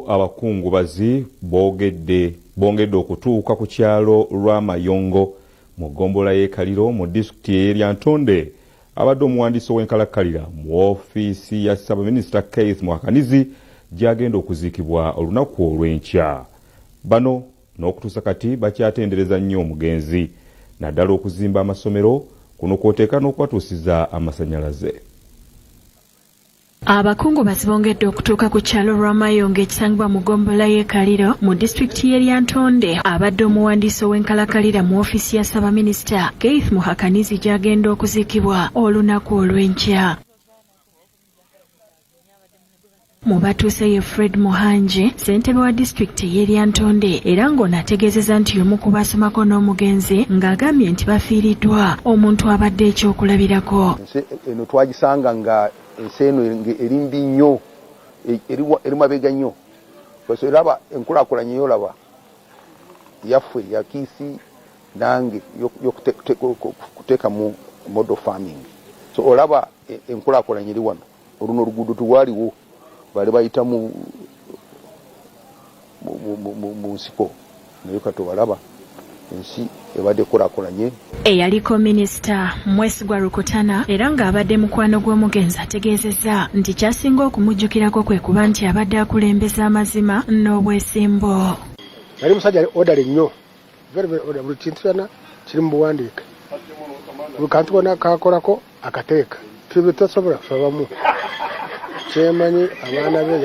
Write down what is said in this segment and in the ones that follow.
abakungubazi bongedde okutuuka ku kyalo Rwamayongo mu gombola y'ekaliro mu disitulikiti y'Eryantonde. Abadde omuwandiisi w'enkalakkalira mu ofiisi ya Ssabaminisita Muhakanizi gy'agenda okuziikibwa olunaku olw'enkya. Bano n'okutuusa kati bakyatendereza nnyo Omugenzi, naddala okuzimba amasomero kuno kw'oteeka n'okwatuusiza amasannyalaze. Abakungubazi bongedde okutuuka ku kyalo Rwamayongo ekisangibwa mu gombola y'ekaliro mu disitulikiti y'Eryantonde. Abadde omuwandiisi w'enkalakkalira mu ofiisi ya Ssabaminisita Muhakanizi gy'agenda okuziikibwa olunaku olw'enkya. Mu batuuse ye Fred Muhanje, ssentebe wa disitulikiti y'Eryantonde, era ng'ono ategeezezza nti omu ku baasomako n'Omugenzi ng'agambye nti bafiiriddwa omuntu abadde ekyokulabirako. Eno twagisanga nga ensi eno eri mbi nnyo, eri mabega nnyo. So eraba enkulaakulanya y'olaba yaffe ya kiisi nange y'okuteeka mu model farming. So olaba enkulaakulanya eri wano. Oluno oluguudo tuwaaliwo bali bayita mu nsiko naye kati walaba ensi ebadde ekulaakulanye. Eyaliko minisita Mwesigwa Rukutana era ng'abadde mukwano gw'Omugenzi ategeezezza nti kyasinga okumujjukirako kwe kuba nti abadde akulembeza amazima n'obwesimbo. Yali musajja odale nnyo, very order, buli kintu kyonna kiri mu buwandiike, buli kantu konna kakolako akateeka, tube tosobola kusabamu. Kyemanyi abaana be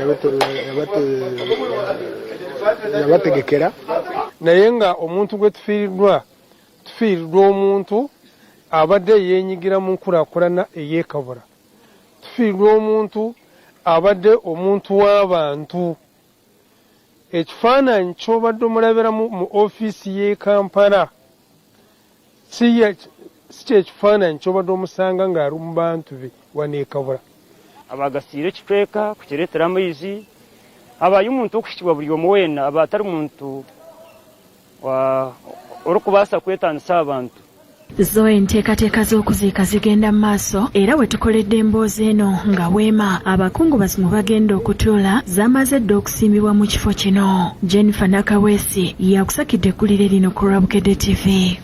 yabategekera, naye nga omuntu gwe tufiiriddwa omuntu abadde yeenyigira mu nkulaakulana ey'ekabula, tufiiriddwa omuntu abadde omuntu w'abantu. Ekifaananyi ky'obadde omulabira mu ofiisi y'e Kampala si kyekifaananyi ky'obadde omusanga ng'ali mu bantu be wano e Kabula. Abagasiire ekitweka kukireetera amaizi, abayo omuntu okuhikibwa buli omu weena aba atari muntu olw'okubaasa kwetaanisa abantu. Zo enteekateeka z'okuziika zigenda mu maaso era we tukoledde emboozi eno nga weema abakungubazi mwe bagenda okutuula zamaze dda okusimbibwa mu kifo kino. Jennifer Nakaweesi yakusakidde eggulire lino ku Bukedde TV.